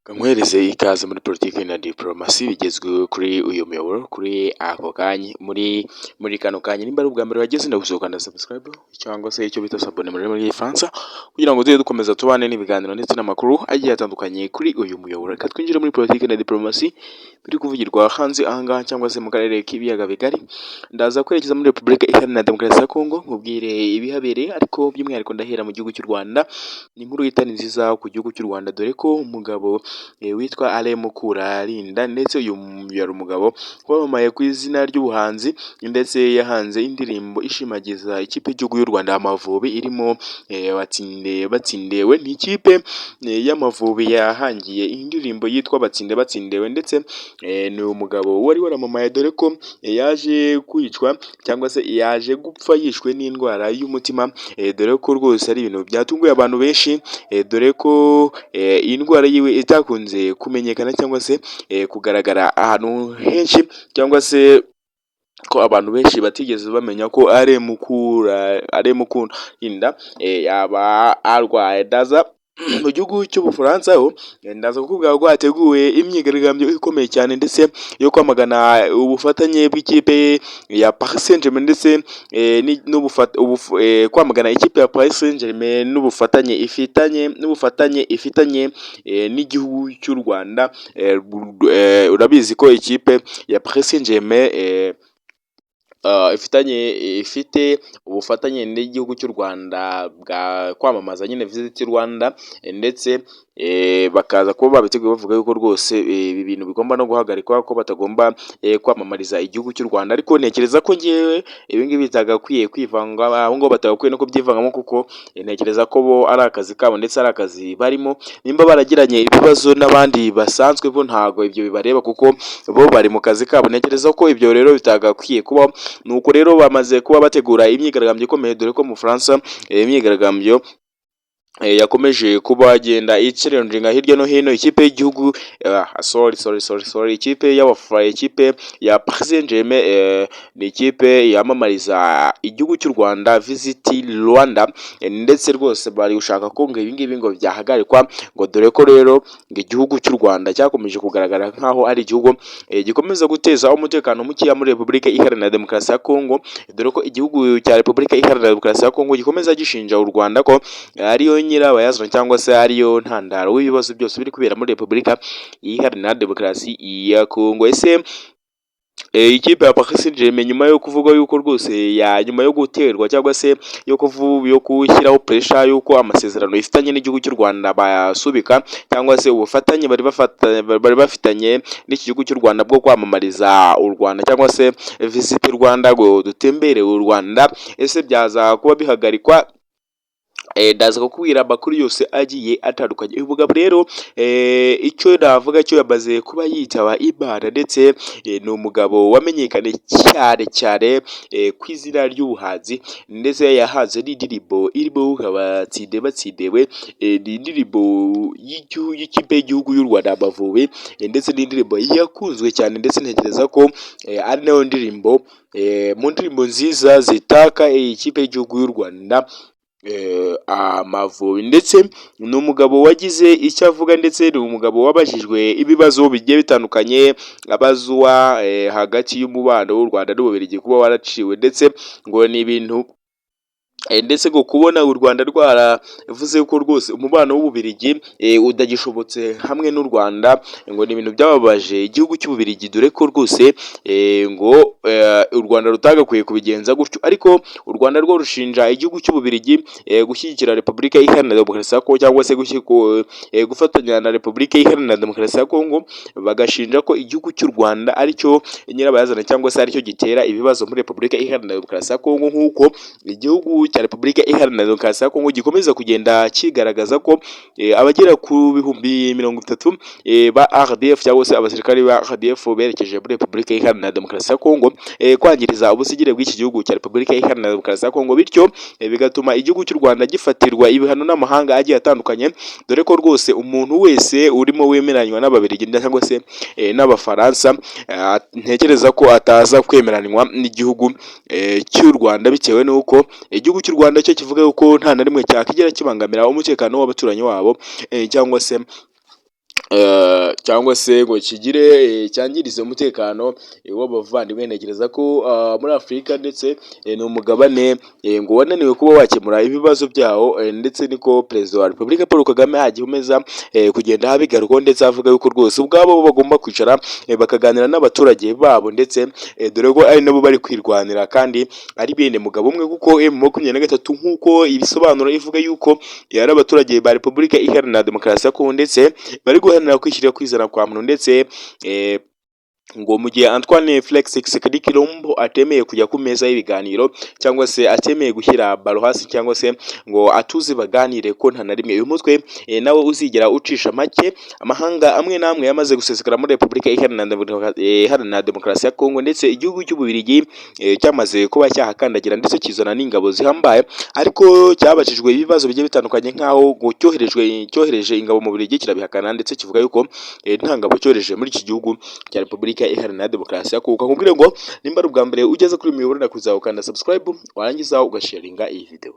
Kamwereze ikaze muri politiki na diplomasi bigezweho kuri uyu muyoboro kuri ako kanya muri kano kanya nimba ari ubwa mbere wageze ndagusohoka na subscribe cyangwa se icyo bita sabone muri France kugira ngo tujye dukomeza tubane n'ibiganiro ndetse n'amakuru agiye atandukanye kuri uyu muyoboro. Reka twinjire muri politiki na diplomasi biri kuvugirwa hanze ahangaha cyangwa se mu karere k'ibiyaga bigari. Ndaza kwerekeza muri Repubulika Iharanira Demokarasi ya Kongo nkubwire ibihabereye, ariko by'umwihariko ndahera mu gihugu cy'u Rwanda. Ni inkuru itari nziza ku gihugu cy'u Rwanda, dore ko umugabo witwa Alain Mukurarinda, ndetse uyu yari umugabo wamamaye ku izina ry'ubuhanzi ndetse yahanze indirimbo ishimagiza ikipe y'igihugu y'u Rwanda Amavubi irimo batsindewe. Ni ikipe y'Amavubi yahangiye indirimbo yitwa batsindewe, ndetse ni umugabo wari waramamaye, dore ko yaje kwicwa cyangwa se yaje gupfa yishwe n'indwara y'umutima, dore ko rwose ari ibintu byatunguye abantu benshi, dore ko iyi ndwara yiwe itakunze kumenyekana cyangwa se kugaragara ahantu henshi, cyangwa se ko abantu benshi batigeze bamenya ko Alain Mukurarinda yaba arwaye. Ndaza mu gihugu cy'Ubufaransa ho ndaza kukubwira ko hateguwe imyigaragambyo ikomeye cyane ndetse yo kwamagana ubufatanye bw'ikipe ya Paris Saint-Germain, ndetse kwamagana ikipe ya Paris Saint-Germain n'ubufatanye ifitanye n'igihugu cy'u Rwanda. Urabizi ko ikipe ya Paris Saint-Germain ifite ubufatanye n'igihugu cy'u Rwanda bwa kwamamaza nyine Visit Rwanda, ndetse bakaza kuba babiteguye bavuga yuko rwose ibi bintu bigomba no guhagarikwa, ko batagomba kwamamariza igihugu cy'u Rwanda. Ariko ntekereza ko ngewe ibi ngibi bitagakwiye kwivanga, aho ngo batagakwiye no kubyivangamo, kuko ntekereza ko bo ari akazi kabo ndetse ari akazi barimo. Nimba baragiranye ibibazo n'abandi basanzwe, bo ntago ibyo bibareba kuko bo bari mu kazi kabo. Ntekereza ko ibyo rero bitagakwiye kuba. Nuko rero bamaze kuba bategura imyigaragambyo ikomeye, dore ko mu Faransa imyigaragambyo yakomeje kuba agenda ikirenga hirya no hino. Ikipe y'igihugu ikipe ya Paris Saint-Germain ni ikipe yamamariza igihugu cy'u Rwanda Visit Rwanda, ndetse rwose bari gushaka ko ngo ibi ngibi ngo byahagarikwa, ngo dore ko rero ngo igihugu cy'u Rwanda cyakomeje kugaragara nkaho ari igihugu gikomeza guteza umutekano mukeya muri Repubulika Iharanira Demokarasi ya Kongo, dore ko igihugu cya Repubulika Iharanira Demokarasi ya Kongo gikomeza gishinja u Rwanda ko ariyo nyirabayazana cyangwa se ariyo ntandaro w'ibibazo byose biri kubera muri Repubulika Iharanira Demokarasi ya Kongo. Ese ikipe ya Paris Saint-Germain nyuma yo kuvuga yuko rwose nyuma yo guterwa cyangwa se yo gushyiraho pressure yuko amasezerano ifitanye n'igihugu cy'u Rwanda bayasubika, cyangwa se ubufatanye bari bafitanye n'iki gihugu cy'u Rwanda bwo kwamamariza u Rwanda, cyangwa se Visit Rwanda ngo dutembere u Rwanda, ese byaza kuba bihagarikwa? Ndaza kukubwira amakuru yose agiye atandukanye. Uyu mugabo rero icyo navuga cyo yamaze kuba yitaba Imana, ndetse ni umugabo wamenyekanye cyane ku izina ry'ubuhanzi, ndetse yahanze n'indirimbo irimo batsindewe. Ni indirimbo y'ikipe y'igihugu y'u Rwanda Amavubi, ndetse n'indirimbo yakunzwe cyane, ndetse ntekereza ko ari nayo ndirimbo mu ndirimbo nziza zitaka ikipe y'igihugu y'u Rwanda Amavubi. Ndetse ni umugabo wagize icyo avuga, ndetse ni umugabo wabajijwe ibibazo bigiye bitandukanye abazwa hagati y'umubano w'u Rwanda n'Ububiligi kuba waraciwe, ndetse ngo ni ibintu ndetse ngo kubona u Rwanda rwaravuze ko rwose umubano w'Ububiligi udagishobotse hamwe n'u Rwanda, ngo ni ibintu byababaje igihugu cy'Ububiligi, dore ko rwose ngo u Rwanda rutagakwiye kubigenza gutyo. Ariko u Rwanda rwo rushinja igihugu cy'Ububiligi gushyigikira Repubulika Iharanira Demokarasi ya Kongo, cyangwa se gufatanya na Repubulika Iharanira Demokarasi ya Kongo, bagashinja ko igihugu cy'u Rwanda aricyo nyirabayazana cyangwa se aricyo gitera ibibazo muri Repubulika Iharanira Demokarasi ya Kongo, nk'uko igihugu cya Repubulika Iharanira Demokarasi ya Kongo gikomeza kugenda kigaragaza ko abagera ku bihumbi 30 ba RDF cyangwa se abasirikari ba RDF berekeje muri Repubulika Iharanira Demokarasi ya Kongo kwangiriza ubusigire bw'iki gihugu cya Repubulika Iharanira Demokarasi ya Kongo, bityo bigatuma igihugu cy'u Rwanda gifatirwa ibihano n'amahanga agiye atandukanye, dore ko rwose umuntu wese urimo wemeranywa n'Ababiligi cyangwa se n'Abafaransa ntekereza ko ataza kwemeranywa n'igihugu cy'u Rwanda, bitewe n'uko igihugu cy'u Rwanda cyo kivuga yuko nta na rimwe cyakigera kibangamira umutekano w'abaturanyi wabo, cyangwa se cyangwa se ngo kigire cyangirize umutekano w'abavandimwe. Ntekereza ko muri Afurika ndetse ni umugabane ngo wananiwe kuba wakemura ibibazo byawo, ndetse niko Perezida wa Repubulika Paul Kagame agihumeza kugenda abigarukaho, ndetse avuga yuko rwose ubwabo bagomba kwicara bakaganira n'abaturage babo, ndetse dore ko ari nabo bari kwirwanira kandi ari bene mugabo umwe, kuko M23 nk'uko ibisobanuro ivuga yuko ari abaturage ba Repubulika Iharanira Demokarasi ya Kongo, ndetse bari guharanira kwishyira kwizana kwa muntu, ndetse ngo mu gihe Antoine Felix Tshisekedi Tshilombo atemeye kujya ku meza y'ibiganiro, cyangwa se atemeye gushyira baro hasi, cyangwa se ngo atuze baganire, ko nta na rimwe uyu mutwe nawe uzigera ucisha make. Amahanga amwe n'amwe yamaze gusesekara muri Repubulika Iharanira Demokarasi ya Kongo, ndetse igihugu cy'Ububiligi cyamaze kuba cyahakandagira, ndetse kizana n'ingabo zihambaye, ariko cyabajijwe ibibazo bigiye bitandukanye, nk'aho cyohereje ingabo mu Bubiligi kirabihakana, ndetse kivuga yuko nta ngabo cyohereje muri iki gihugu cya Repubulika Iharanira Demokarasi ya Kongo. Kugira ngo nimba ari ubwa mbere ugeze kuri miyoboro, na kuzawukanda subscribe, warangiza ugasharinga iyi video.